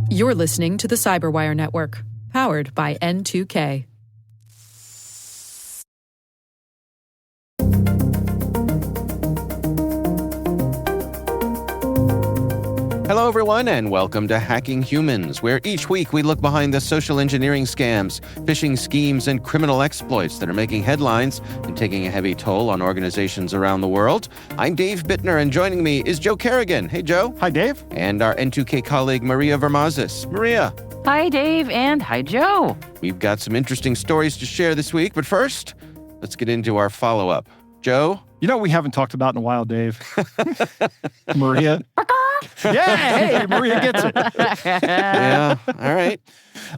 You're listening to the Cyberwire Network, powered by N2K. Hello, everyone, and welcome to Hacking Humans, where each week we look behind the social engineering scams, phishing schemes, and criminal exploits that are making headlines and taking a heavy toll on organizations around the world. I'm Dave Bittner, and joining me is Joe Kerrigan. Hey, Joe. Hi, Dave. And our N2K colleague, Maria Vermazis. Maria. Hi, Dave, and hi, Joe. We've got some interesting stories to share this week, but first, let's get into our follow-up. Joe? You know what we haven't talked about in a while, Dave? Maria. Yeah, hey, Maria gets it. Yeah, all right.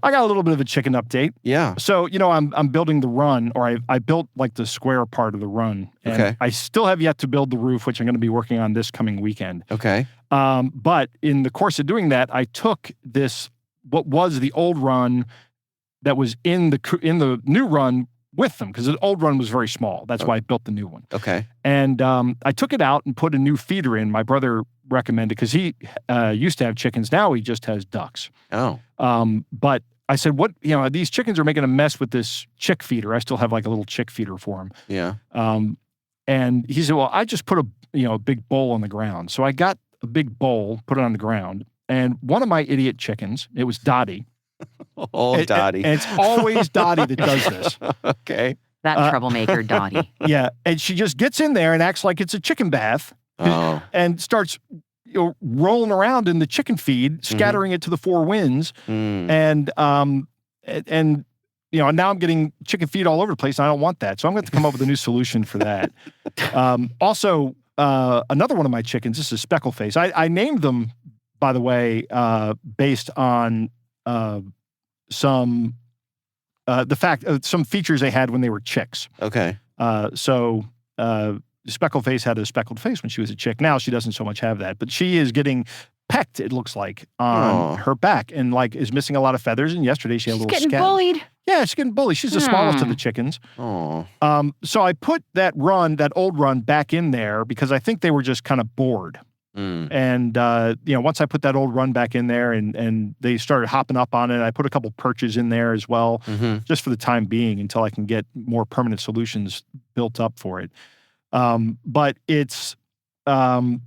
I got a little bit of a chicken update. Yeah. So, I'm building the run, or I built like the square part of the run. And Okay. I still have yet to build the roof, which I'm going to be working on this coming weekend. Okay. But in the course of doing that, I took what was the old run that was in the new run with them, because the old run was very small. That's why I built the new one. Okay. And I took it out and put a new feeder in. My brother recommended, because he used to have chickens. Now he just has ducks. Oh. But I said, these chickens are making a mess with this chick feeder. I still have like a little chick feeder for them. Yeah. And he said, well, I just put a big bowl on the ground. So I got a big bowl, put it on the ground. And one of my idiot chickens, it was Dottie. Dottie. And it's always Dottie that does this. Okay. That troublemaker, Dottie. Yeah. And she just gets in there and acts like it's a chicken bath. Oh. And starts rolling around in the chicken feed, scattering it to the four winds. And now I'm getting chicken feed all over the place, and I don't want that. So I'm going to come up with a new solution for that. Also, another one of my chickens, this is Speckle Face. I named them, by the way, based on some features they had when they were chicks. Okay. So Speckle Face had a speckled face when she was a chick. Now she doesn't so much have that, but she is getting pecked, it looks like, on her back, and is missing a lot of feathers. And yesterday she had a little Getting scab. bullied. Yeah, she's getting bullied. She's the smallest of the chickens. Oh. So I put that old run back in there because I think they were just kind of bored. And, once I put that old run back in there and they started hopping up on it, I put a couple perches in there as well, just for the time being until I can get more permanent solutions built up for it. But it's going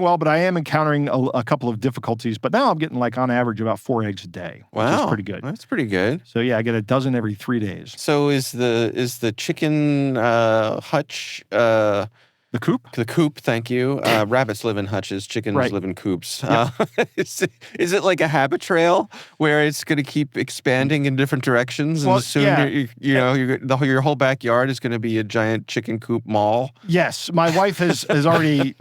well, but I am encountering a couple of difficulties. But now I'm getting on average about 4 eggs a day, Wow. which is pretty good. That's pretty good. So yeah, I get a dozen every 3 days. So is the chicken hutch The coop? the coop? Thank you. Rabbits live in hutches. Chickens Right. live in coops. Yep. Is it like a habit trail where it's going to keep expanding in different directions, Well, and soon yeah. your whole backyard is going to be a giant chicken coop mall? Yes, my wife has already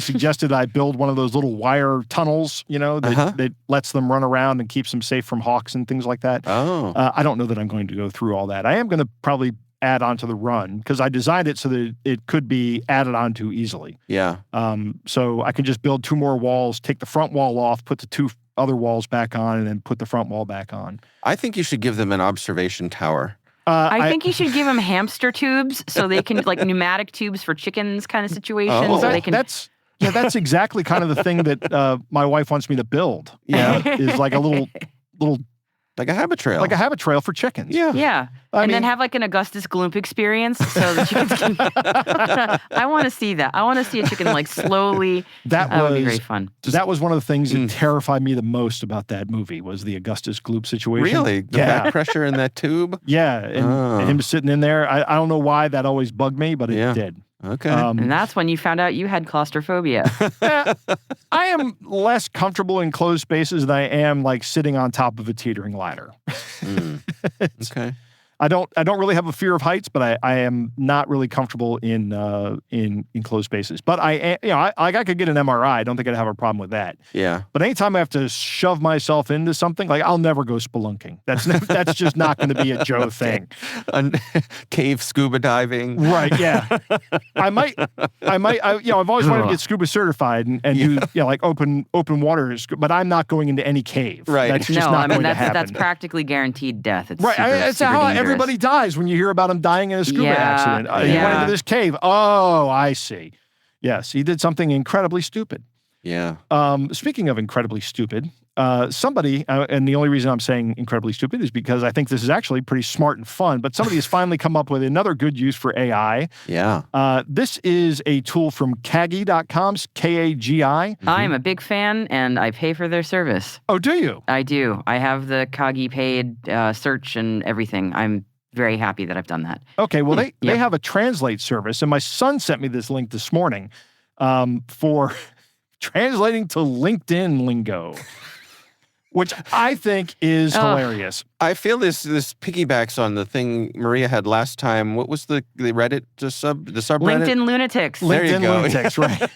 suggested I build one of those little wire tunnels, that lets them run around and keeps them safe from hawks and things like that. Oh. I don't know that I'm going to go through all that. I am going to probably add onto the run because I designed it so that it could be added onto easily. Yeah. So I can just build 2 more walls, take the front wall off, put the 2 other walls back on, and then put the front wall back on. I think you should give them an observation tower. I think you should give them hamster tubes so they can, like pneumatic tubes for chickens kind of situation. Oh. So they can. That's exactly kind of the thing that my wife wants me to build. Yeah. Is like a little Like a habit trail. like a habit trail for chickens. Yeah. Yeah. Then have an Augustus Gloop experience so the chickens can. I want to see that. I want to see a chicken slowly. That would be very fun. That was one of the things that terrified me the most about that movie was the Augustus Gloop situation. Really? The back pressure in that tube? Yeah. And him sitting in there. I don't know why that always bugged me, but it did. Okay. And that's when you found out you had claustrophobia. I am less comfortable in closed spaces than I am sitting on top of a teetering ladder. Okay. I don't really have a fear of heights, but I am not really comfortable in closed spaces. But I could get an MRI. I don't think I'd have a problem with that. Yeah. But anytime I have to shove myself into something, I'll never go spelunking. That's just not going to be a Joe thing. Cave scuba diving. Right? Yeah. I might. I've always wanted to get scuba certified and do open waters, but I'm not going into any cave. Right. That's just not going to happen. That's practically guaranteed death. It's right. It's how dangerous. Everybody dies when you hear about him dying in a scuba accident. He went into this cave. Oh, I see. Yes, he did something incredibly stupid. Yeah. Speaking of incredibly stupid, somebody, and the only reason I'm saying incredibly stupid is because I think this is actually pretty smart and fun, but somebody has finally come up with another good use for AI. Yeah. This is a tool from Kagi.com's Kagi. I'm a big fan, and I pay for their service. Oh, do you? I do. I have the Kagi paid search and everything. I'm very happy that I've done that. Okay, well, they Yep. have a translate service, and my son sent me this link this morning for translating to LinkedIn lingo, which I think is hilarious. I feel this piggybacks on the thing Maria had last time. What was the Reddit the subreddit? LinkedIn lunatics. There you LinkedIn go. lunatics, right?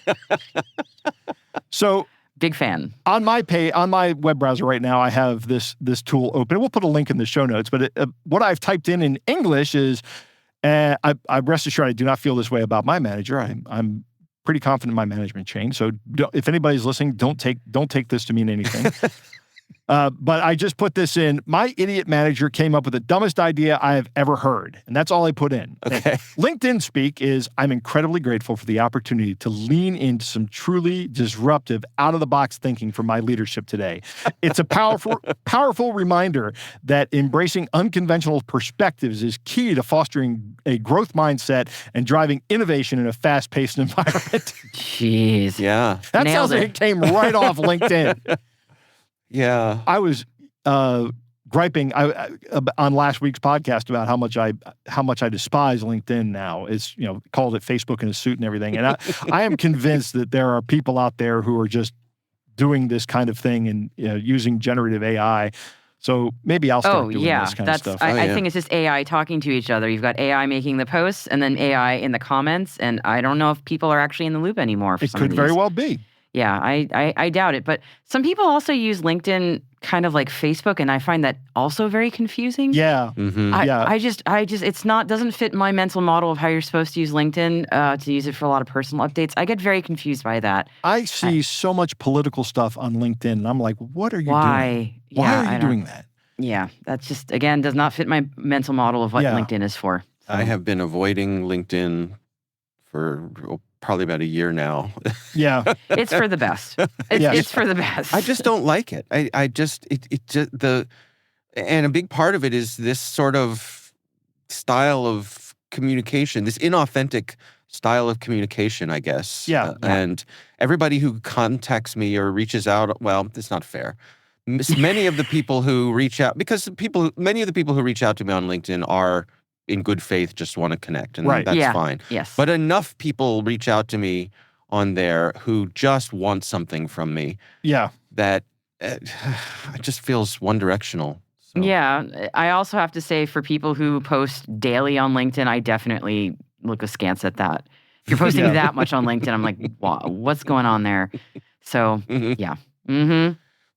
So Big fan. on my web browser right now, I have this tool open. We'll put a link in the show notes. But what I've typed in English is, I rest assured I do not feel this way about my manager. I'm pretty confident in my management chain. So if anybody's listening, don't take this to mean anything. But I just put this in. My idiot manager came up with the dumbest idea I have ever heard. And that's all I put in. Okay. And LinkedIn speak is, I'm incredibly grateful for the opportunity to lean into some truly disruptive, out-of-the-box thinking from my leadership today. It's a powerful reminder that embracing unconventional perspectives is key to fostering a growth mindset and driving innovation in a fast-paced environment. Jeez. Yeah. That Nailed sounds like it. it came right off LinkedIn. Yeah. I was griping on last week's podcast about how much I despise LinkedIn now. It's, called it Facebook in a suit and everything. And I am convinced that there are people out there who are just doing this kind of thing and using generative AI. So maybe I'll start doing this kind of stuff. I think it's just AI talking to each other. You've got AI making the posts and then AI in the comments. And I don't know if people are actually in the loop anymore. For It some could of very these. well be. Yeah, I doubt it. But some people also use LinkedIn kind of like Facebook, and I find that also very confusing. Yeah. Mm-hmm. I just, it's not, doesn't fit my mental model of how you're supposed to use LinkedIn to use it for a lot of personal updates. I get very confused by that. I see so much political stuff on LinkedIn, and I'm like, what are you doing? Why? Why Yeah, are I you don't- doing that? Yeah, that's just, again, does not fit my mental model of what Yeah. LinkedIn is for. I have been avoiding LinkedIn for probably about a year now. Yeah. It's for the best. Yes. It's for the best. I just don't like it. And a big part of it is this sort of style of communication, this inauthentic style of communication, I guess. Yeah. And everybody who contacts me or reaches out, well, it's not fair. Many of the people who reach out, many of the people who reach out to me on LinkedIn are in good faith, just want to connect, and Right. that's Yeah. fine. Yes. But enough people reach out to me on there who just want something from me Yeah. that it just feels one directional. So. Yeah. I also have to say, for people who post daily on LinkedIn, I definitely look askance at that. If you're posting Yeah. that much on LinkedIn, I'm like, wow, what's going on there? So, Mhm. yeah. Mm-hmm.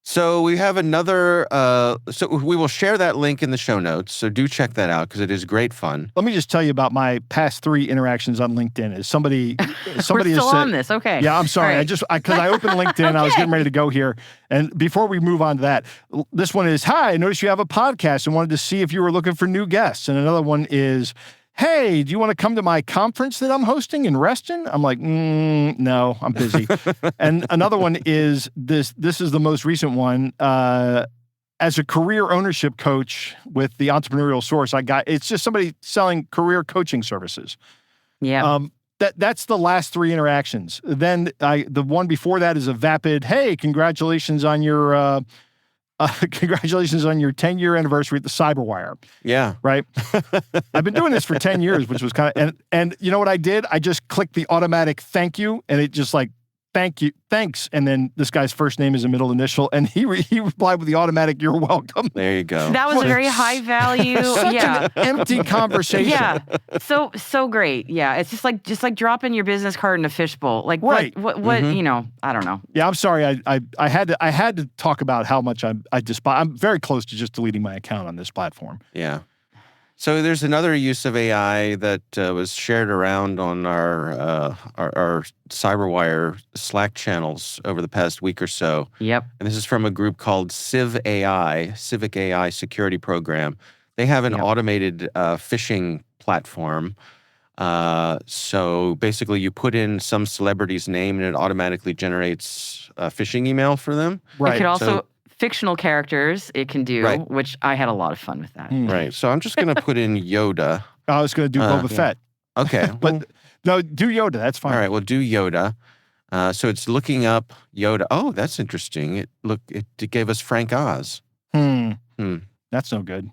So we have another, so we will share that link in the show notes. So do check that out because it is great fun. Let me just tell you about my past 3 interactions on LinkedIn. Is somebody We're has still said, on this. Okay. Yeah, I'm sorry. All right. Because I opened LinkedIn, I was getting ready to go here. And before we move on to that, this one is, hi, I noticed you have a podcast and wanted to see if you were looking for new guests. And another one is, hey, do you want to come to my conference that I'm hosting in Reston? I'm like, no, I'm busy. And another one is, this is the most recent one. As a career ownership coach with the Entrepreneurial Source, it's just somebody selling career coaching services. Yeah. That's the last 3 interactions. Then the one before that is a vapid, hey, congratulations on your 10-year anniversary at the Cyberwire. Yeah. Right? I've been doing this for 10 years, which was kind of, and you know what I did? I just clicked the automatic thank you, and it just like, thank you, thanks. And then this guy's first name is a middle initial, and he replied with the automatic, you're welcome. There you go. That was a very high value. Such Yeah. an empty conversation. Yeah. So great. Yeah. It's just like dropping your business card in a fishbowl. Like Right. what Mhm. I don't know. Yeah, I'm sorry. I had to talk about how much I despise. I'm very close to just deleting my account on this platform. Yeah. So there's another use of AI that was shared around on our Cyberwire Slack channels over the past week or so. Yep. And this is from a group called Civ AI, Civic AI Security Program. They have an Yep. automated phishing platform So basically, you put in some celebrity's name and it automatically generates a phishing email for them. Right. It could also So- fictional characters. It can do, Right. which I had a lot of fun with that. Right. So I'm just going to put in Yoda. I was going to do Boba Fett. Okay. But no, do Yoda. That's fine. All right, we'll do Yoda. So it's looking up Yoda. Oh, that's interesting. It gave us Frank Oz. That's no good.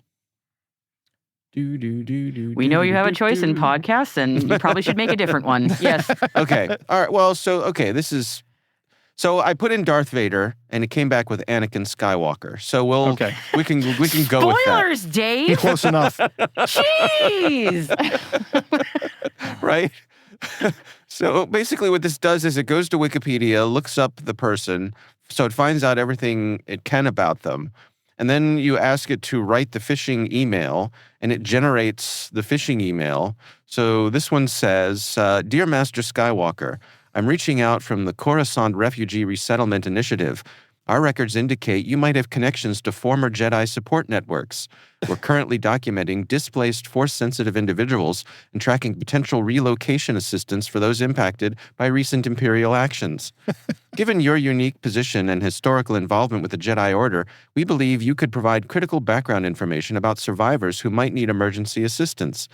We know you have a choice in podcasts, and you probably should make a different one. Yes. Okay. All right. Well, so I put in Darth Vader, and it came back with Anakin Skywalker. So we can go with that. Spoilers, Dave. Close enough. Jeez. Right? So basically what this does is it goes to Wikipedia, looks up the person, so it finds out everything it can about them. And then you ask it to write the phishing email, and it generates the phishing email. So this one says, Dear Master Skywalker, I'm reaching out from the Coruscant Refugee Resettlement Initiative. Our records indicate you might have connections to former Jedi support networks. We're currently documenting displaced Force-sensitive individuals and tracking potential relocation assistance for those impacted by recent Imperial actions. Given your unique position and historical involvement with the Jedi Order, we believe you could provide critical background information about survivors who might need emergency assistance.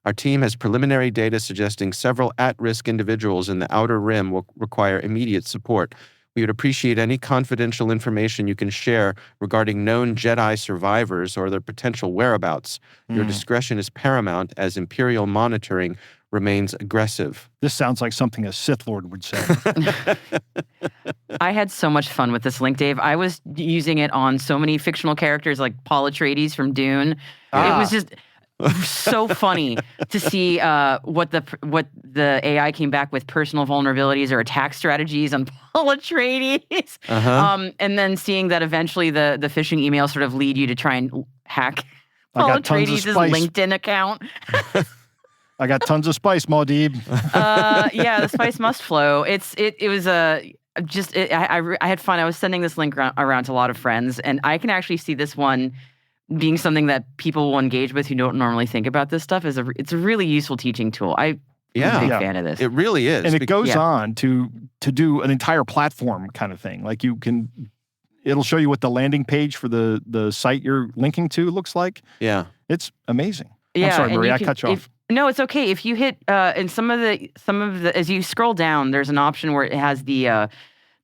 Our team has preliminary data suggesting several at-risk individuals in the Outer Rim will require immediate support. We would appreciate any confidential information you can share regarding known Jedi survivors or their potential whereabouts. Your discretion is paramount as Imperial monitoring remains aggressive. This sounds like something a Sith Lord would say. I had so much fun with this link, Dave. I was using it on so many fictional characters like Paul Atreides from Dune. It was just so funny to see what the AI came back with personal vulnerabilities or attack strategies on Paul Atreides. And then seeing that eventually the phishing email sort of lead you to try and hack Paul Atreides' LinkedIn account. I got tons of spice, Maudib. Yeah, the spice must flow. I had fun. I was sending this link around to a lot of friends, and I can actually see this one being something that people will engage with who don't normally think about this stuff. It's a really useful teaching tool. I'm a big fan of this. It really is. And it goes on to do an entire platform kind of thing. Like it'll show you what the landing page for the site you're linking to looks like. Yeah. It's amazing. Yeah, I'm sorry, Marie, I cut you off. No, it's okay. If you hit in some of the as you scroll down, there's an option where it has the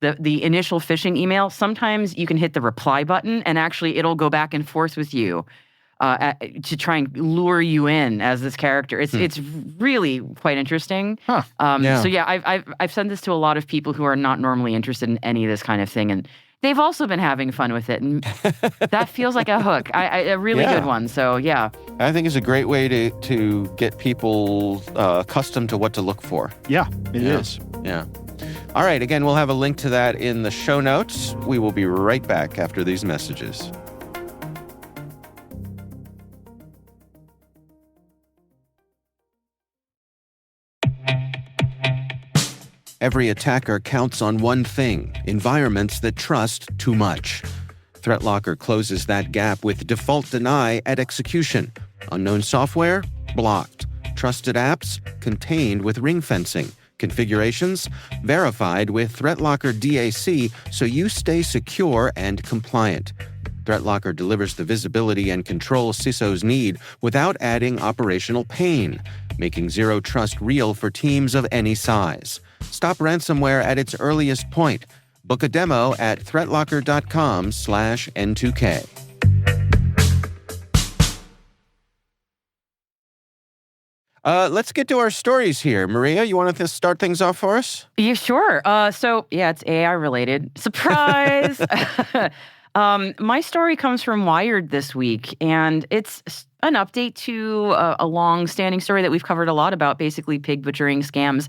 initial phishing email. Sometimes you can hit the reply button, and actually it'll go back and forth with you to try and lure you in as this character. It's really quite interesting. Huh. So yeah, I've sent this to a lot of people who are not normally interested in any of this kind of thing, and they've also been having fun with it, and that feels like a hook. A really good one. So yeah, I think it's a great way to get people accustomed to what to look for. Yeah, it is. Yeah. All right. Again, we'll have a link to that in the show notes. We will be right back after these messages. Every attacker counts on one thing: environments that trust too much. ThreatLocker closes that gap with default deny at execution. Unknown software? Blocked. Trusted apps? Contained with ring fencing. Configurations? Verified with ThreatLocker DAC so you stay secure and compliant. ThreatLocker delivers the visibility and control CISOs need without adding operational pain, making zero trust real for teams of any size. Stop ransomware at its earliest point. Book a demo at threatlocker.com/N2K. Let's get to our stories here. Maria, you want to start things off for us? Yeah, sure. It's AI related. Surprise! My story comes from Wired this week, and it's an update to a long-standing story that we've covered a lot about, basically pig butchering scams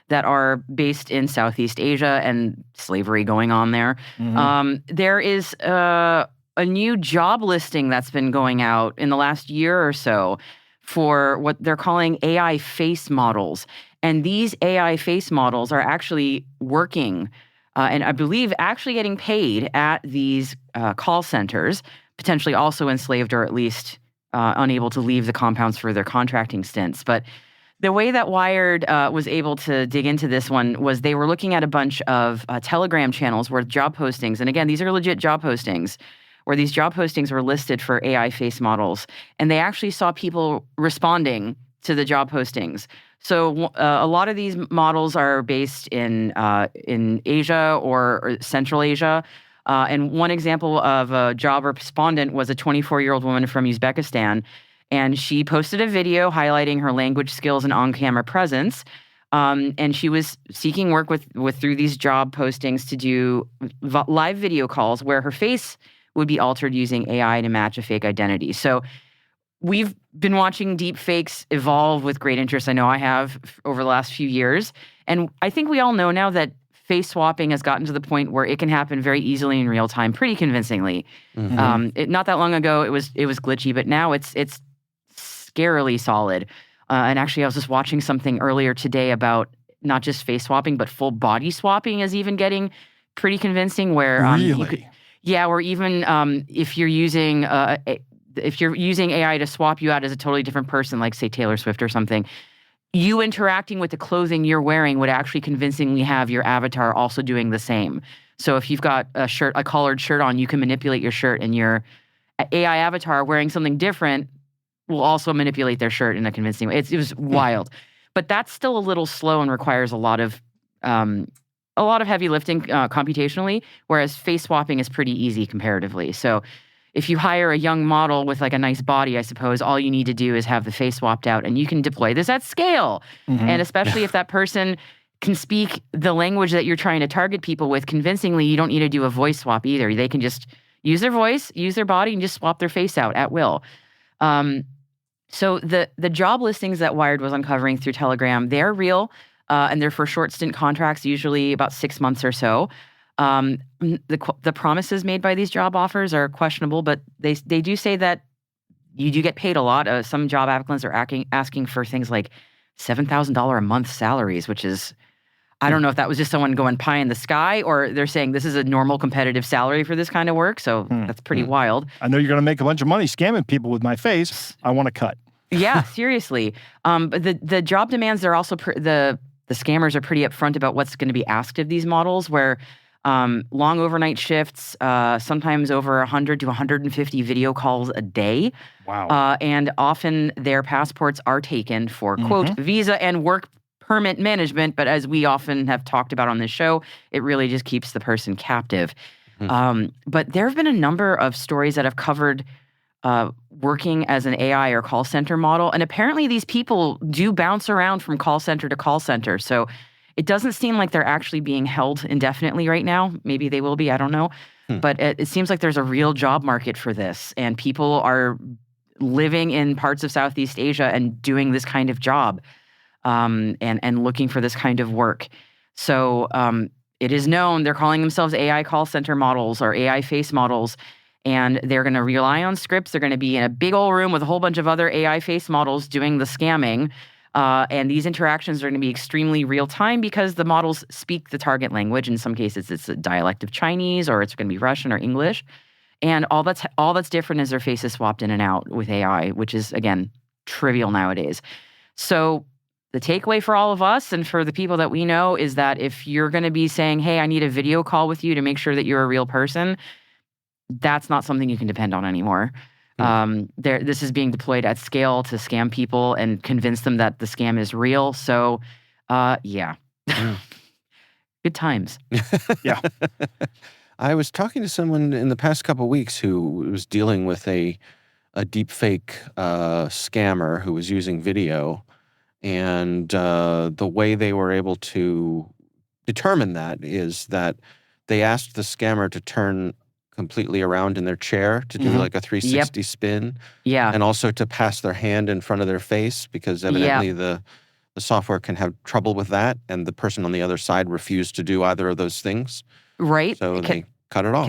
that are based in Southeast Asia and slavery going on there. There is a new job listing that's been going out in the last year or so for what they're calling AI face models. And these AI face models are actually working and I believe actually getting paid at these call centers, potentially also enslaved or at least unable to leave the compounds for their contracting stints. But The way that Wired was able to dig into this one was they were looking at a bunch of Telegram channels where job postings, and again, these are legit job postings, where these job postings were listed for AI face models, and they actually saw people responding to the job postings. So a lot of these models are based in Asia or Central Asia. And one example of a job respondent was a 24-year-old woman from Uzbekistan. And she posted a video highlighting her language skills and on-camera presence. And she was seeking work with through these job postings to do live video calls where her face would be altered using AI to match a fake identity. So we've been watching deepfakes evolve with great interest. I know I have over the last few years. And I think we all know now that face swapping has gotten to the point where it can happen very easily in real time, pretty convincingly. Mm-hmm. Not that long ago, it was glitchy, but now it's scarily solid. And actually, I was just watching something earlier today about not just face swapping, but full body swapping is even getting pretty convincing. Where really, or even if you're using AI to swap you out as a totally different person, like say Taylor Swift or something, you interacting with the clothing you're wearing would actually convincingly have your avatar also doing the same. So if you've got a collared shirt on, you can manipulate your shirt, and your AI avatar wearing something different will also manipulate their shirt in a convincing way. It was wild, but that's still a little slow and requires a lot of heavy lifting computationally. Whereas face swapping is pretty easy comparatively. So if you hire a young model with like a nice body, I suppose all you need to do is have the face swapped out, and you can deploy this at scale. Mm-hmm. And especially if that person can speak the language that you're trying to target people with convincingly, you don't need to do a voice swap either. They can just use their voice, use their body, and just swap their face out at will. So the job listings that Wired was uncovering through Telegram, they're real, and they're for short stint contracts, usually about 6 months or so. The promises made by these job offers are questionable, but they do say that you do get paid a lot. Some job applicants are asking for things like $7,000 a month salaries, which is, I don't know if that was just someone going pie in the sky, or they're saying this is a normal competitive salary for this kind of work. So that's pretty wild. I know you're going to make a bunch of money scamming people with my face. I want to cut. Yeah, seriously. But the job demands are also the scammers are pretty upfront about what's going to be asked of these models, where long overnight shifts, sometimes over 100 to 150 video calls a day. Wow. And often their passports are taken for, quote, visa and work permit management. But as we often have talked about on this show, it really just keeps the person captive. But there have been a number of stories that have covered working as an AI or call center model. And apparently these people do bounce around from call center to call center. So it doesn't seem like they're actually being held indefinitely right now. Maybe they will be, I don't know. But it seems like there's a real job market for this. And people are living in parts of Southeast Asia and doing this kind of job and looking for this kind of work. So it is known, they're calling themselves AI call center models or AI face models. And they're going to rely on scripts. They're going to be in a big old room with a whole bunch of other AI face models doing the scamming. And these interactions are going to be extremely real time because the models speak the target language. In some cases, it's a dialect of Chinese, or it's going to be Russian or English. And all that's different is their faces swapped in and out with AI, which is, again, trivial nowadays. So the takeaway for all of us and for the people that we know is that if you're going to be saying, hey, I need a video call with you to make sure that you're a real person, that's not something you can depend on anymore. This is being deployed at scale to scam people and convince them that the scam is real. So, good times. Yeah. I was talking to someone in the past couple of weeks who was dealing with a deepfake scammer who was using video, and the way they were able to determine that is that they asked the scammer to turn completely around in their chair to do like a 360 spin. Yeah. And also to pass their hand in front of their face, because evidently the software can have trouble with that, and the person on the other side refused to do either of those things. Right. So they cut it off.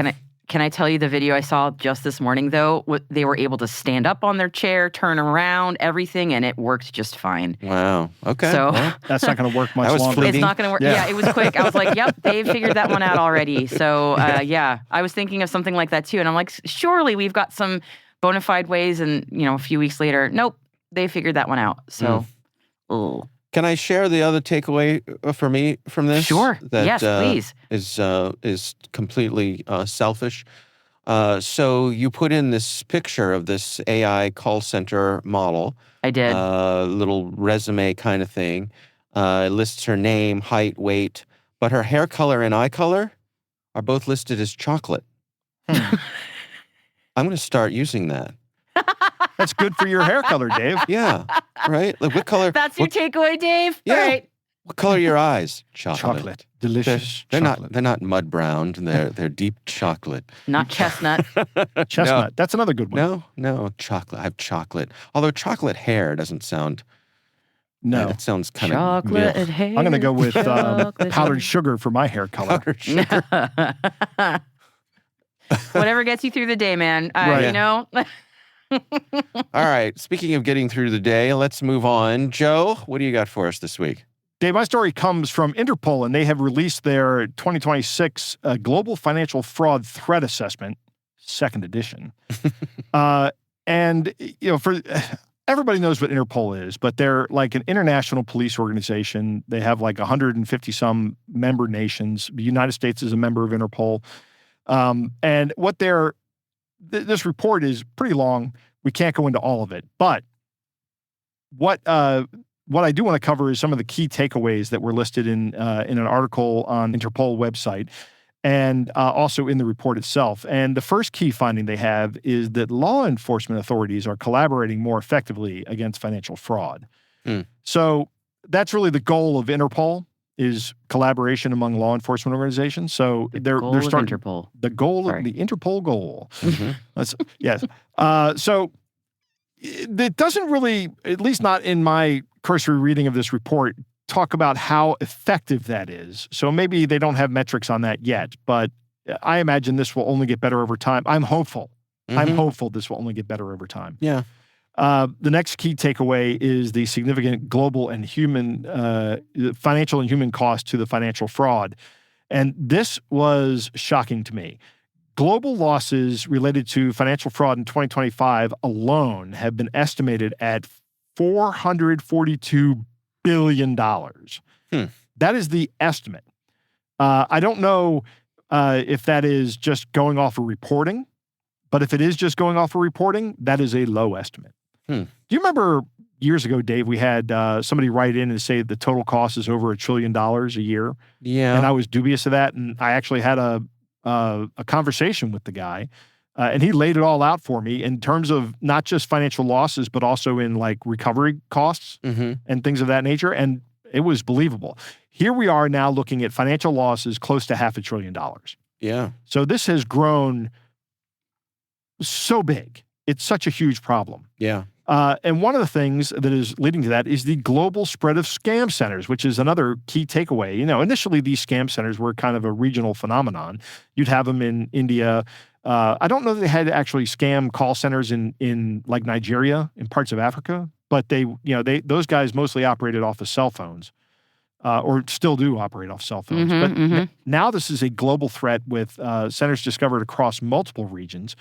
Can I tell you the video I saw just this morning, though? They were able to stand up on their chair, turn around, everything, and it worked just fine. Wow. Okay. So that's not going to work much longer. fleeting. It's not going to work. Yeah, it was quick. I was like, yep, they figured that one out already. So, I was thinking of something like that, too. And I'm like, surely we've got some bona fide ways. And, a few weeks later, nope, they figured that one out. So Oh, Can I share the other takeaway for me from this? sure. That Yes, please. is completely selfish. So you put in this picture of this AI call center model, I did. little resume kind of thing. It lists her name, height, weight, but her hair color and eye color are both listed as chocolate. I'm going to start using that. That's good for your hair color, Dave. Yeah, right? Like what color? That's your takeaway, Dave? Yeah. All right. What color are your eyes? Chocolate. Delicious They're chocolate. not mud browned. They're deep chocolate. Not chestnut. Chestnut. That's another good one. No, chocolate. I have chocolate. Although chocolate hair doesn't sound. No. That sounds kind Chocolate of. hair. I'm going to go with chocolate powdered hair. sugar for my hair color. Powdered sugar. Whatever gets you through the day, man. Right. You know? All right. Speaking of getting through the day, let's move on. Joe, what do you got for us this week? Dave, my story comes from Interpol, and they have released their 2026 Global Financial Fraud Threat Assessment, second edition. And, for everybody knows what Interpol is, but they're like an international police organization. They have like 150 some member nations. The United States is a member of Interpol. And what this report is pretty long. We can't go into all of it, but what I do want to cover is some of the key takeaways that were listed in an article on Interpol website and also in the report itself. And the first key finding they have is that law enforcement authorities are collaborating more effectively against financial fraud. So that's really the goal of Interpol, is collaboration among law enforcement organizations. So they're starting Interpol. the goal Sorry. of the Interpol goal. Mm-hmm. Yes. So it doesn't really, at least not in my cursory reading of this report, talk about how effective that is. So maybe they don't have metrics on that yet, but I imagine this will only get better over time. I'm hopeful. I'm hopeful this will only get better over time. Yeah. The next key takeaway is the significant global and financial and human cost to the financial fraud. And this was shocking to me. Global losses related to financial fraud in 2025 alone have been estimated at $442 billion. That is the estimate. I don't know if that is just going off of reporting, but if it is just going off of reporting, that is a low estimate. Do you remember years ago, Dave, we had somebody write in and say the total cost is over $1 trillion a year? Yeah. And I was dubious of that, and I actually had a conversation with the guy, and he laid it all out for me in terms of not just financial losses, but also in like recovery costs and things of that nature. And it was believable. Here we are now looking at financial losses close to $500 billion. Yeah. So this has grown so big. It's such a huge problem. Yeah. And one of the things that is leading to that is the global spread of scam centers, which is another key takeaway. Initially these scam centers were kind of a regional phenomenon. You'd have them in India. I don't know that they had actually scam call centers in like Nigeria, in parts of Africa, but those guys mostly operated off of cell phones, or still do operate off cell phones. But now this is a global threat with centers discovered across multiple regions.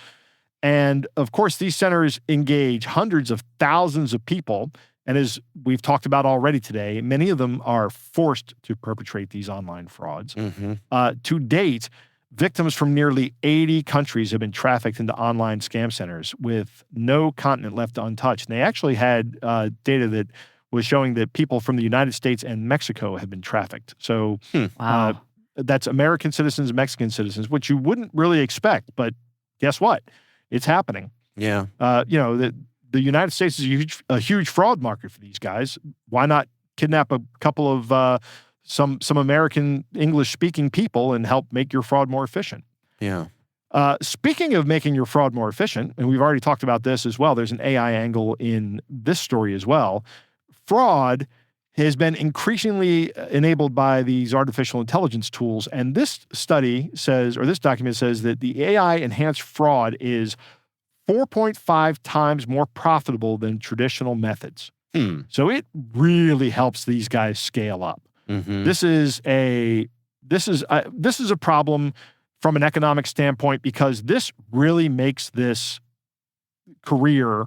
And of course, these centers engage hundreds of thousands of people. And as we've talked about already today, many of them are forced to perpetrate these online frauds. To date, victims from nearly 80 countries have been trafficked into online scam centers with no continent left untouched. And they actually had data that was showing that people from the United States and Mexico have been trafficked. So Wow. That's American citizens, Mexican citizens, which you wouldn't really expect. But guess what? It's happening. Yeah. The United States is a huge fraud market for these guys. Why not kidnap a couple of some American English-speaking people and help make your fraud more efficient? Yeah. Speaking of making your fraud more efficient, and we've already talked about this as well, there's an AI angle in this story as well. Fraud has been increasingly enabled by these artificial intelligence tools. And this study says, or this document says, that the AI-enhanced fraud is 4.5 times more profitable than traditional methods. So it really helps these guys scale up. This is a problem from an economic standpoint because this really makes this career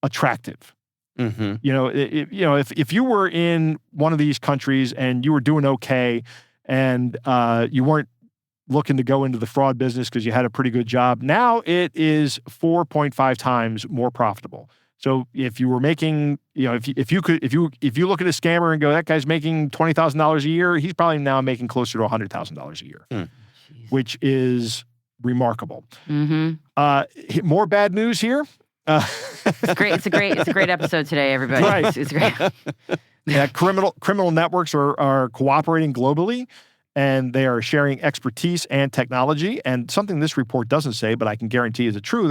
attractive. Mm-hmm. If you were in one of these countries and you were doing okay, and you weren't looking to go into the fraud business because you had a pretty good job, now it is 4.5 times more profitable. So if you were making, if you look at a scammer and go, that guy's making $20,000 a year, he's probably now making closer to $100,000 a year, which is remarkable. Mm-hmm. More bad news here. It's great. It's a great episode today, everybody. Right. It's great. Yeah, criminal networks are cooperating globally, and they are sharing expertise and technology. And something this report doesn't say, but I can guarantee is the truth.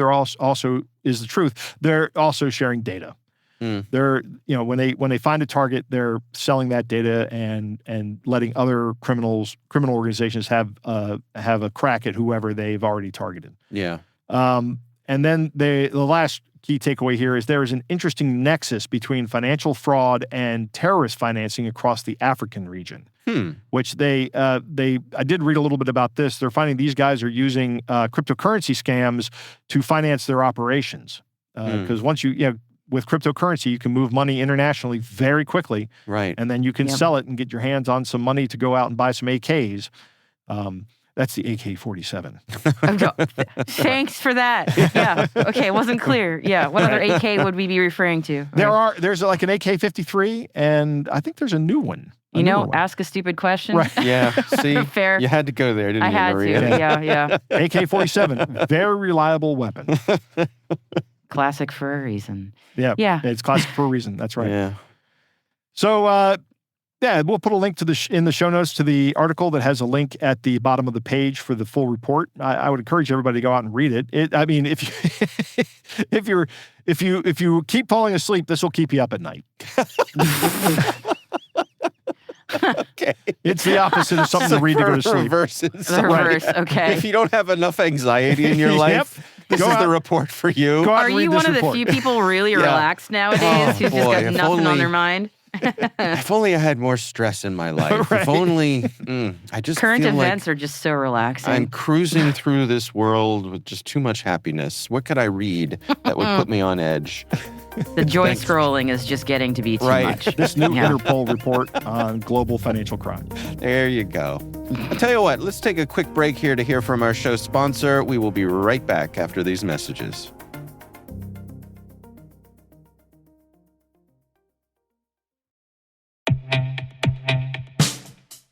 They're also sharing data. They're, when they find a target, they're selling that data and letting other criminal organizations have a crack at whoever they've already targeted. Yeah. And then the last key takeaway here is there is an interesting nexus between financial fraud and terrorist financing across the African region, which I did read a little bit about this. They're finding these guys are using cryptocurrency scams to finance their operations. Because once with cryptocurrency, you can move money internationally very quickly. Right. And then you can sell it and get your hands on some money to go out and buy some AKs. That's the AK-47. Thanks for that. Yeah. Okay, it wasn't clear. Yeah. What other AK would we be referring to? There's like an AK-53, and I think there's a new one. Ask a stupid question. Right. Yeah. See, Fair. You had to go there, didn't you, I had Maria? to. Yeah. AK-47, very reliable weapon. Classic for a reason. Yeah. It's classic for a reason. That's right. Yeah. So, we'll put a link to in the show notes to the article that has a link at the bottom of the page for the full report. I would encourage everybody to go out and read it. If you keep falling asleep, this will keep you up at night. Okay. It's the opposite of something to read to go to sleep. The reverse, okay. If you don't have enough anxiety in your life, this is the report for you. Are you one of the few people really relaxed nowadays who's just got nothing on their mind? If only I had more stress in my life. Right. If only I just Current feel events like are just so relaxing. I'm cruising through this world with just too much happiness. What could I read that would put me on edge? The joy scrolling is just getting to be too much. This new Interpol report on global financial crime. There you go. I'll tell you what, let's take a quick break here to hear from our show sponsor. We will be right back after these messages.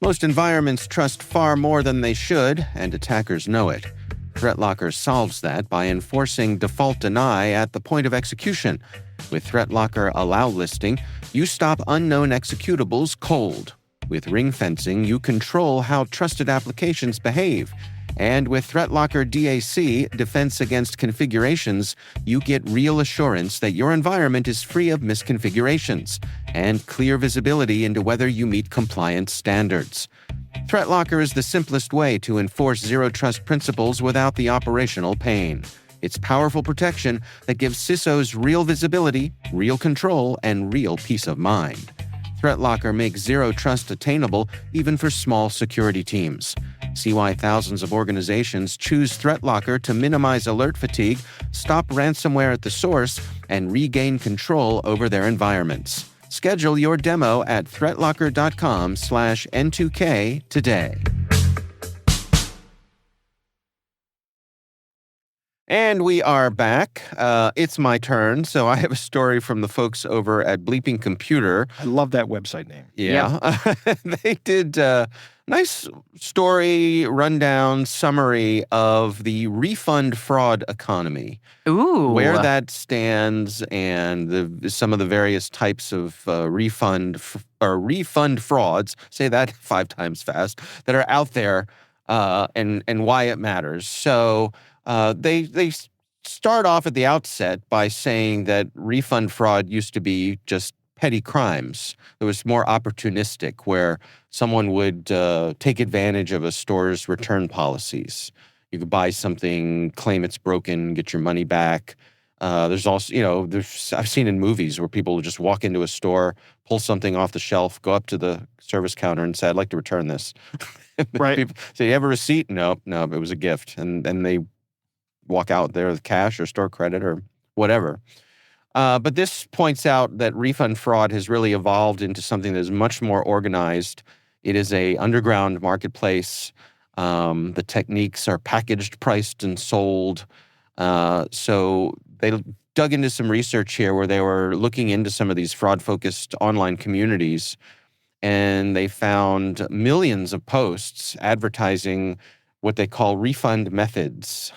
Most environments trust far more than they should, and attackers know it. ThreatLocker solves that by enforcing default deny at the point of execution. With ThreatLocker Allow listing, you stop unknown executables cold. With ring fencing, you control how trusted applications behave. And with ThreatLocker DAC, Defense Against Configurations, you get real assurance that your environment is free of misconfigurations and clear visibility into whether you meet compliance standards. ThreatLocker is the simplest way to enforce zero-trust principles without the operational pain. It's powerful protection that gives CISOs real visibility, real control, and real peace of mind. ThreatLocker makes zero trust attainable even for small security teams. See why thousands of organizations choose ThreatLocker to minimize alert fatigue, stop ransomware at the source, and regain control over their environments. Schedule your demo at threatlocker.com/N2K today. And we are back. It's my turn. So I have a story from the folks over at Bleeping Computer. I love that website name. Yeah. They did a nice story, rundown, summary of the refund fraud economy. Ooh. Where that stands and some of the various types of refund frauds, say that 5 times fast, that are out there and why it matters. So they start off at the outset by saying that refund fraud used to be just petty crimes. It was more opportunistic, where someone would take advantage of a store's return policies. You could buy something, claim it's broken, get your money back. There's also, I've seen in movies where people will just walk into a store, pull something off the shelf, go up to the service counter and say, "I'd like to return this." Right. People say, "You have a receipt?" No, it was a gift. And then they walk out there with cash or store credit or whatever. But this points out that refund fraud has really evolved into something that is much more organized. It is a underground marketplace. The techniques are packaged, priced, and sold. So they dug into some research here where they were looking into some of these fraud-focused online communities, and they found millions of posts advertising what they call refund methods.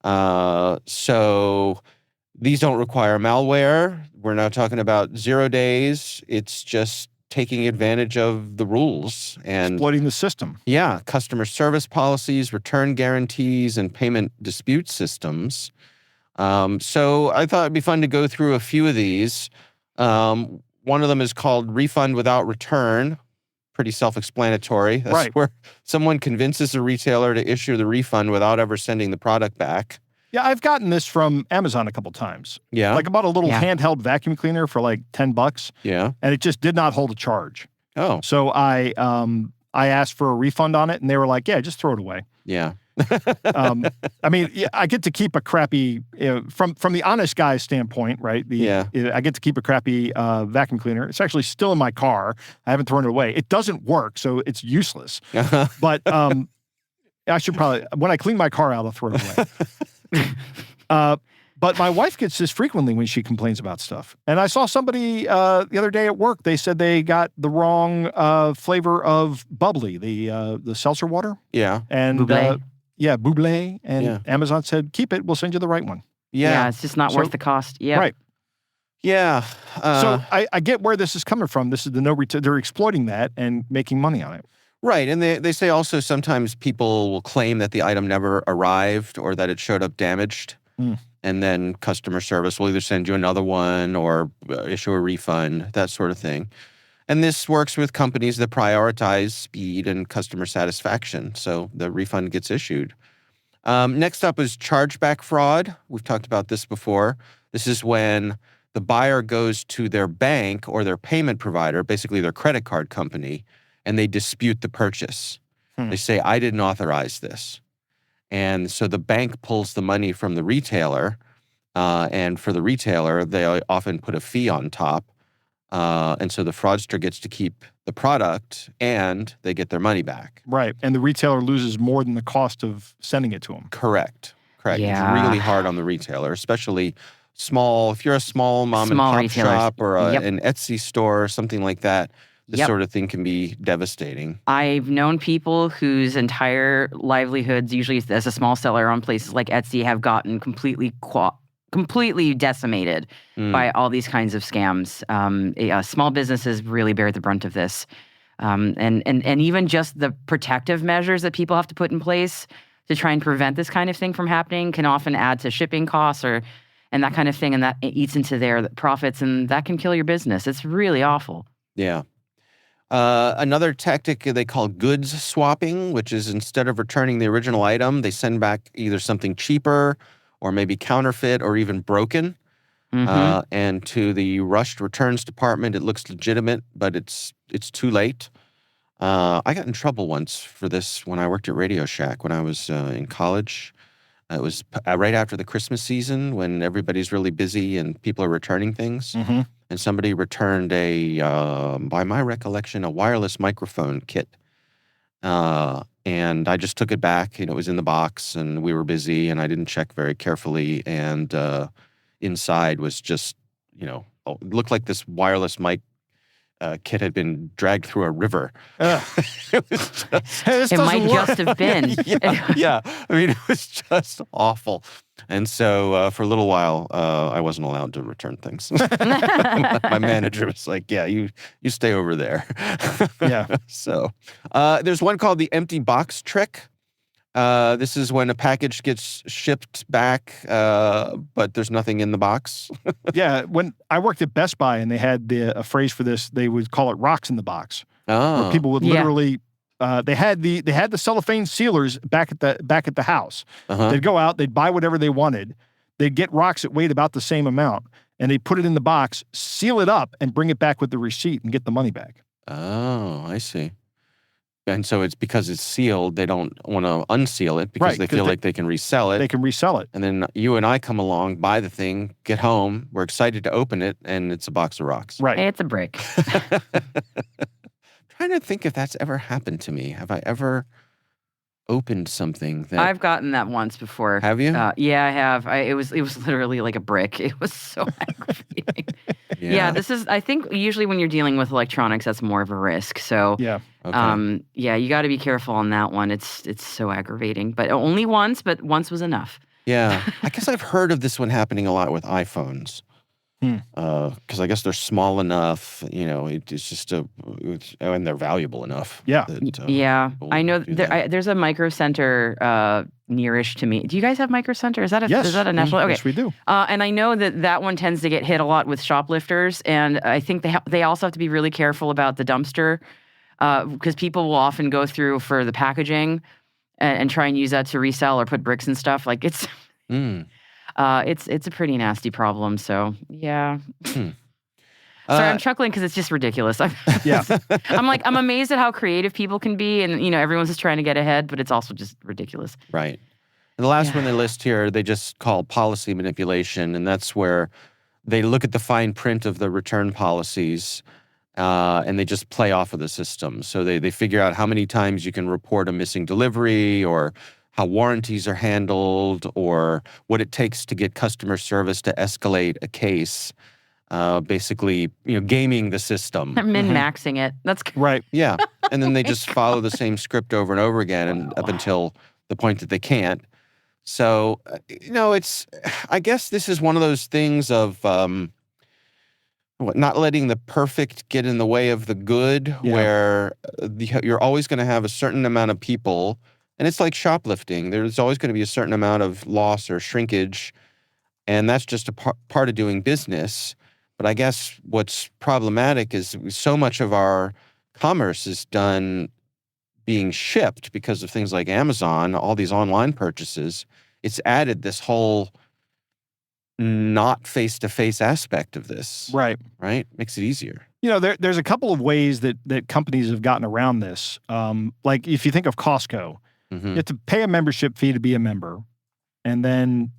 So these don't require malware. We're not talking about 0 days. It's just taking advantage of the rules and exploiting the system. Yeah, customer service policies, return guarantees, and payment dispute systems. So I thought it'd be fun to go through a few of these. One of them is called refund without return. Pretty self-explanatory. That's Right. where someone convinces a retailer to issue the refund without ever sending the product back. Yeah, I've gotten this from Amazon a couple times. Yeah. Like I bought a little handheld vacuum cleaner for like $10, Yeah. and it just did not hold a charge. Oh. So I asked for a refund on it, and they were like, "Yeah, just throw it away." Yeah. I mean, I get to keep a crappy from the honest guy's standpoint, right? I get to keep a crappy vacuum cleaner. It's actually still in my car. I haven't thrown it away. It doesn't work, so it's useless. But I should probably, when I clean my car out, I'll throw it away. But my wife gets this frequently when she complains about stuff. And I saw somebody the other day at work. They said they got the wrong flavor of bubbly, the seltzer water. Yeah. And Bubbly. Bubbly. And Amazon said, keep it. We'll send you the right one. Yeah, it's just not worth the cost. Yeah. Right. Yeah. So I get where this is coming from. This is the no return. They're exploiting that and making money on it. Right. And they say also sometimes people will claim that the item never arrived or that it showed up damaged. And then customer service will either send you another one or issue a refund, that sort of thing. And this works with companies that prioritize speed and customer satisfaction. So the refund gets issued. Next up is chargeback fraud. We've talked about this before. This is when the buyer goes to their bank or their payment provider, basically their credit card company, and they dispute the purchase. They say, I didn't authorize this. And so the bank pulls the money from the retailer, and for the retailer, they often put a fee on top. And so the fraudster gets to keep the product, and they get their money back. Right. And the retailer loses more than the cost of sending it to them. Correct. Yeah. It's really hard on the retailer, especially small. If you're a small mom and pop retailers. shop or an Etsy store or something like that, this Yep. sort of thing can be devastating. I've known people whose entire livelihoods, usually as a small seller on places like Etsy, have gotten completely decimated by all these kinds of scams. Small businesses really bear the brunt of this. And even just the protective measures that people have to put in place to try and prevent this kind of thing from happening can often add to shipping costs and that kind of thing, and that eats into their profits, and that can kill your business. It's really awful. Yeah. Another tactic they call goods swapping, which is instead of returning the original item, they send back either something cheaper or maybe counterfeit or even broken. And to the rushed returns department, it looks legitimate, but it's too late. I got in trouble once for this when I worked at Radio Shack when I was in college. It was right after the Christmas season when everybody's really busy and people are returning things. And somebody returned by my recollection, a wireless microphone kit. And I just took it back. It was in the box and we were busy and I didn't check very carefully. And inside was just, it looked like this wireless mic kit had been dragged through a river. It was just, It might just have been. yeah. I mean, it was just awful. And so for a little while, I wasn't allowed to return things. My manager was like, yeah, you stay over there. Yeah. So there's one called the empty box trick. This is when a package gets shipped back, but there's nothing in the box. Yeah. When I worked at Best Buy and they had a phrase for this, they would call it rocks in the box. Where people would literally they had the cellophane sealers back at the house. They'd go out, they'd buy whatever they wanted, they'd get rocks that weighed about the same amount, and they'd put it in the box, seal it up, and bring it back with the receipt and get the money back. Oh, I see. And so it's because it's sealed, they don't want to unseal it because Right, they 'cause feel like they can resell it. They can resell it. And then you and I come along, buy the thing, get home, we're excited to open it, and it's a box of rocks. Right. Hey, it's a brick. Trying to think if that's ever happened to me. Have I ever opened something that... I've gotten that once before. Have you? Yeah, I have. It was literally like a brick. It was so aggravating. Yeah, this is. I think usually when you're dealing with electronics, that's more of a risk. So Yeah. Okay. yeah, you got to be careful on that one. It's so aggravating. But only once. But once was enough. Yeah. I guess I've heard of this one happening a lot with iPhones. Because I guess they're small enough, it's just and they're valuable enough. Yeah. That, Yeah, people I know do that. there's a Micro Center nearish to me. Do you guys have Micro Center? Is that a Yes. is that a national? Okay, Yes, we do. and I know that one tends to get hit a lot with shoplifters, and I think they also have to be really careful about the dumpster because people will often go through for the packaging and try and use that to resell or put bricks and stuff. Like it's a pretty nasty problem. So yeah. Sorry, I'm chuckling because it's just ridiculous. Yeah. I'm amazed at how creative people can be, and everyone's just trying to get ahead, but it's also just ridiculous. Right. And the last one they list here, they just call policy manipulation, and that's where they look at the fine print of the return policies, and they just play off of the system. So they figure out how many times you can report a missing delivery, or how warranties are handled, or what it takes to get customer service to escalate a case. Basically, gaming the system. They're min-maxing it. That's Right. Yeah. And then they just follow the same script over and over again, and up until the point that they can't. So, I guess this is one of those things of not letting the perfect get in the way of the good, where you're always going to have a certain amount of people, and it's like shoplifting. There's always going to be a certain amount of loss or shrinkage, and that's just a part of doing business. But I guess what's problematic is so much of our commerce is done being shipped because of things like Amazon, all these online purchases. It's added this whole not face-to-face aspect of this. Right. Right? Makes it easier. There's a couple of ways that companies have gotten around this. Like if you think of Costco, you have to pay a membership fee to be a member. And then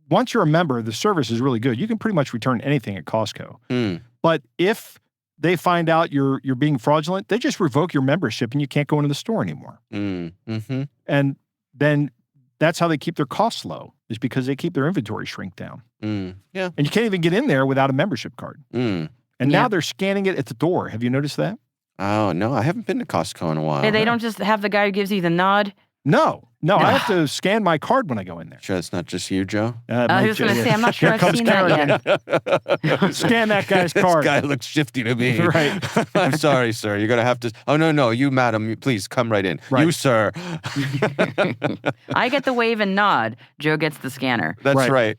once you're a member, the service is really good. You can pretty much return anything at Costco. But if they find out you're being fraudulent, they just revoke your membership and you can't go into the store anymore. And then that's how they keep their costs low, is because they keep their inventory shrink down. Yeah. And you can't even get in there without a membership card. And now they're scanning it at the door. Have you noticed that? Oh, no, I haven't been to Costco in a while. Hey, they don't just have the guy who gives you the nod. No, I have to scan my card when I go in there. Sure, it's not just you, Joe? I was going to say, I'm not sure Here I've comes seen that Karen. Scan that guy's card. This guy looks shifty to me. Right. I'm sorry, sir. You're going to have to... Oh, no, you, madam, please come right in. Right. You, sir. I get the wave and nod. Joe gets the scanner. That's right.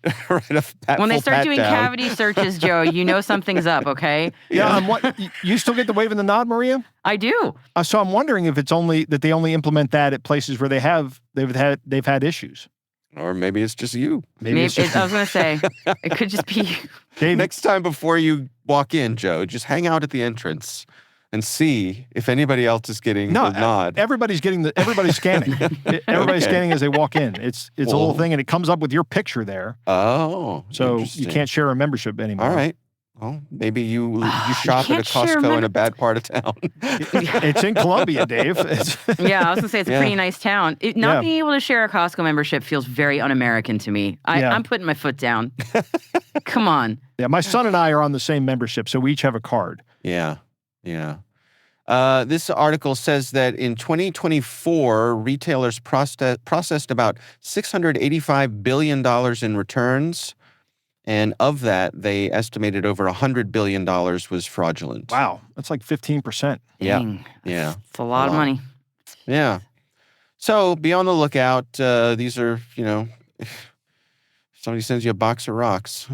When they start doing cavity searches, Joe, you know something's up, okay? Yeah. You still get the wave and the nod, Maria? I do. So I'm wondering if it's only that they only implement that at places where they've had issues. Or maybe it's just you. Maybe it's just I was going to say, it could just be you. Dave, Next time before you walk in, Joe, just hang out at the entrance and see if anybody else is getting the nod. Everybody's scanning. Everybody's scanning as they walk in. It's a little thing, and it comes up with your picture there. Oh, so you can't share a membership anymore. All right. Well, maybe you shop at a Costco in a bad part of town. It's in Columbia, Dave. Yeah, I was going to say it's a pretty nice town. Not being able to share a Costco membership feels very un-American to me. I'm putting my foot down. Come on. Yeah, my son and I are on the same membership, so we each have a card. Yeah. This article says that in 2024, retailers processed about $685 billion in returns. And of that, they estimated over $100 billion was fraudulent. Wow. That's like 15%. Yeah. It's a lot of money. Yeah. So be on the lookout. These are, if somebody sends you a box of rocks.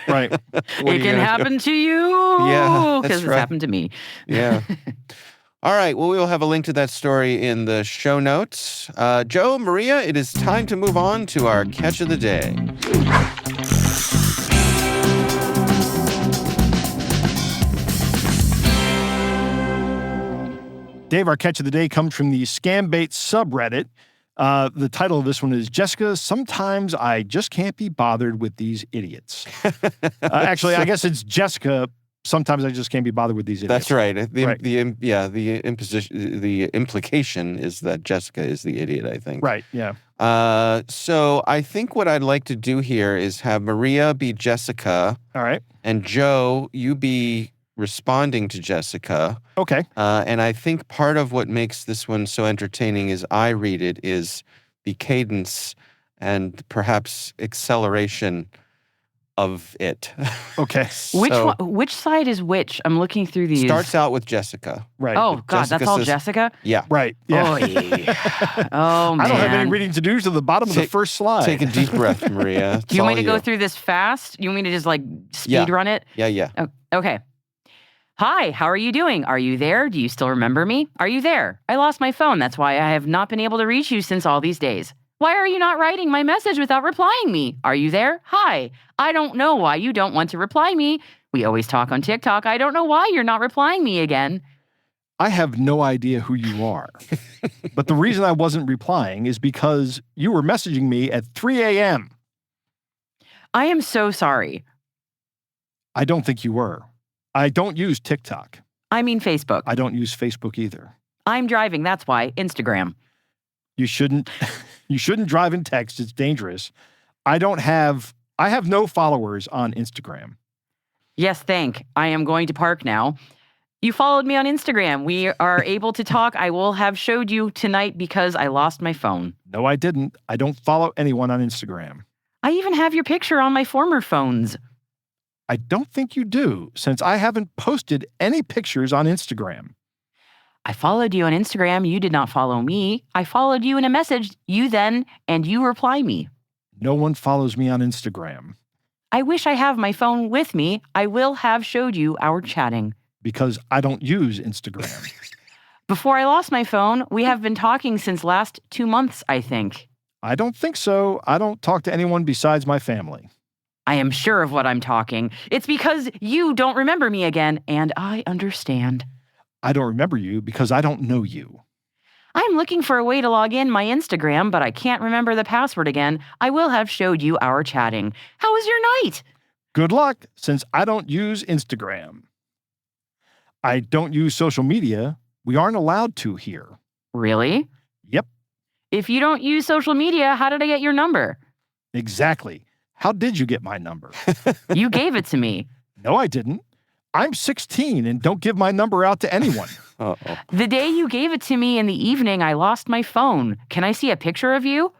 Right. It can happen to you. Yeah, that's because it's happened to me. Yeah. All right. Well, we will have a link to that story in the show notes. Joe, Maria, it is time to move on to our catch of the day. Dave, our catch of the day comes from the Scam Bait subreddit. The title of this one is Jessica, Sometimes I Just Can't Be Bothered with These Idiots. Actually, I guess it's Jessica, Sometimes I Just Can't Be Bothered with These Idiots. That's right. The implication is that Jessica is the idiot, I think. Right, yeah. So I think what I'd like to do here is have Maria be Jessica. All right. And Joe, you be responding to Jessica. Okay. And I think part of what makes this one so entertaining as I read it is the cadence and perhaps acceleration of it. Okay. Which side is which? I'm looking through these. Starts out with Jessica. Right. Oh, God, Jessica that's all says, Jessica? Yeah. Right. Yeah. Oh, man. I don't have any reading to do to the bottom of the first slide. Take a deep breath, Maria. Do you want me to go through this fast? You want me to just speed run it? Yeah. Oh, okay. Hi, how are you doing? Are you there? Do you still remember me? Are you there? I lost my phone. That's why I have not been able to reach you since all these days. Why are you not writing my message without replying me? Are you there? Hi. I don't know why you don't want to reply me. We always talk on TikTok. I don't know why you're not replying me again. I have no idea who you are. But the reason I wasn't replying is because you were messaging me at 3 a.m. I am so sorry. I don't think you were. I don't use TikTok. I mean Facebook. I don't use Facebook either. I'm driving. That's why. Instagram. You shouldn't drive and text. It's dangerous. I have no followers on Instagram. Yes, I am going to park now. You followed me on Instagram. We are able to talk. I will have showed you tonight because I lost my phone. No, I didn't. I don't follow anyone on Instagram. I even have your picture on my former phones. I don't think you do, since I haven't posted any pictures on Instagram. I followed you on Instagram. You did not follow me. I followed you in a message. You reply me. No one follows me on Instagram. I wish I have my phone with me. I will have showed you our chatting. Because I don't use Instagram. Before I lost my phone, we have been talking since last 2 months, I think. I don't think so. I don't talk to anyone besides my family. I am sure of what I'm talking. It's because you don't remember me again, and I understand. I don't remember you because I don't know you. I'm looking for a way to log in my Instagram, but I can't remember the password again. I will have showed you our chatting. How was your night? Good luck, since I don't use Instagram. I don't use social media. We aren't allowed to here. Really? Yep. If you don't use social media, how did I get your number? Exactly. How did you get my number? You gave it to me. No, I didn't. I'm 16 and don't give my number out to anyone. Uh-oh. The day you gave it to me in the evening, I lost my phone. Can I see a picture of you?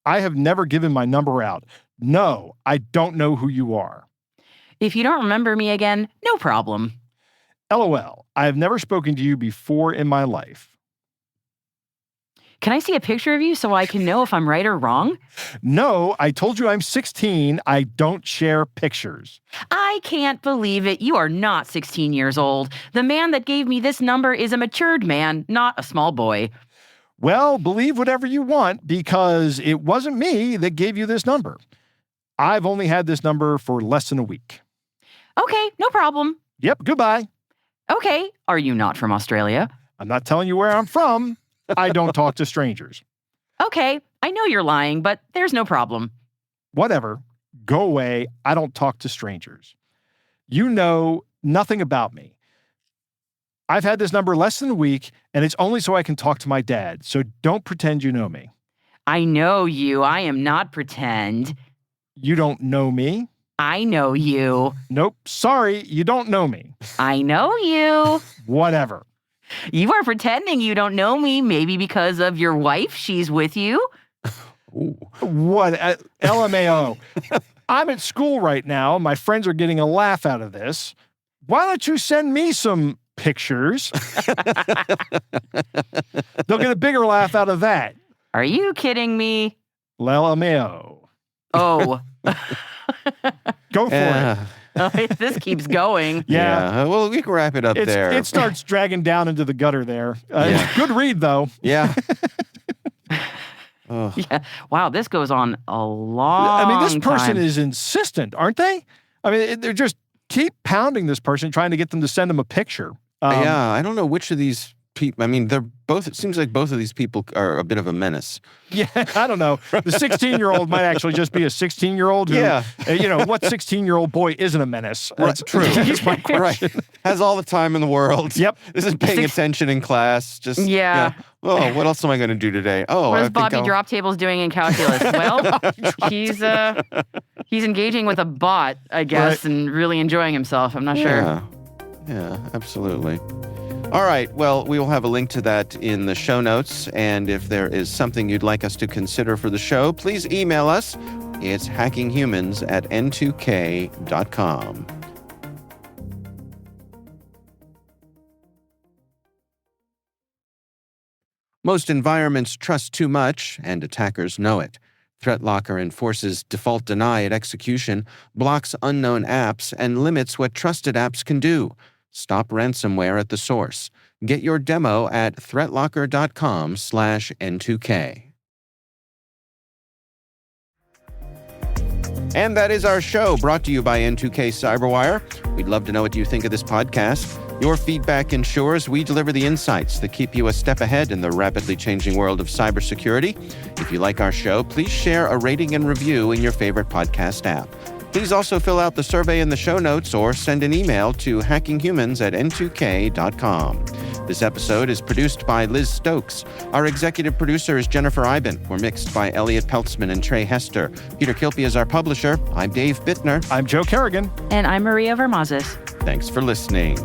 I have never given my number out. No, I don't know who you are. If you don't remember me again, no problem. LOL. I have never spoken to you before in my life. Can I see a picture of you so I can know if I'm right or wrong? No, I told you I'm 16. I don't share pictures. I can't believe it. You are not 16 years old. The man that gave me this number is a matured man, not a small boy. Well, believe whatever you want because it wasn't me that gave you this number. I've only had this number for less than a week. Okay, no problem. Yep, goodbye. Okay, are you not from Australia? I'm not telling you where I'm from. I don't talk to strangers. Okay, I know you're lying, but there's no problem. Whatever. Go away. I don't talk to strangers. You know nothing about me. I've had this number less than a week, and it's only so I can talk to my dad, so don't pretend you know me. I know you. I am not pretend. You don't know me? I know you. Nope. Sorry, you don't know me. I know you. Whatever. You are pretending you don't know me, maybe because of your wife. She's with you. Ooh. What? LMAO. I'm at school right now. My friends are getting a laugh out of this. Why don't you send me some pictures? They'll get a bigger laugh out of that. Are you kidding me? LMAO. Oh. Go for it. This keeps going. Yeah. Well, we can wrap it up there. It starts dragging down into the gutter there. It's a good read, though. Yeah. Yeah. Wow, this goes on a long time. This person is insistent, aren't they? I mean, they're just keep pounding this person, trying to get them to send them a picture. Yeah, I don't know which of these people. I mean, they're both. It seems like both of these people are a bit of a menace. Yeah, I don't know. The 16-year-old might actually just be a 16-year-old who, what 16-year-old boy isn't a menace? That's true. That's my question. Right. Has all the time in the world. Yep. Isn't paying attention in class. Just Oh, what else am I going to do today? Oh, what is Bobby Drop Tables doing in calculus? Well, he's engaging with a bot, I guess, and really enjoying himself. I'm not sure. Yeah, absolutely. All right. Well, we will have a link to that in the show notes. And if there is something you'd like us to consider for the show, please email us. It's hackinghumans@n2k.com. Most environments trust too much, and attackers know it. ThreatLocker enforces default deny at execution, blocks unknown apps, and limits what trusted apps can do. Stop ransomware at the source. Get your demo at threatlocker.com/N2K. And that is our show, brought to you by N2K Cyberwire. We'd love to know what you think of this podcast. Your feedback ensures we deliver the insights that keep you a step ahead in the rapidly changing world of cybersecurity. If you like our show, please share a rating and review in your favorite podcast app. Please also fill out the survey in the show notes or send an email to hackinghumans@n2k.com. This episode is produced by Liz Stokes. Our executive producer is Jennifer Iben. We're mixed by Elliot Peltzman and Trey Hester. Peter Kilpie is our publisher. I'm Dave Bittner. I'm Joe Kerrigan. And I'm Maria Vermazes. Thanks for listening.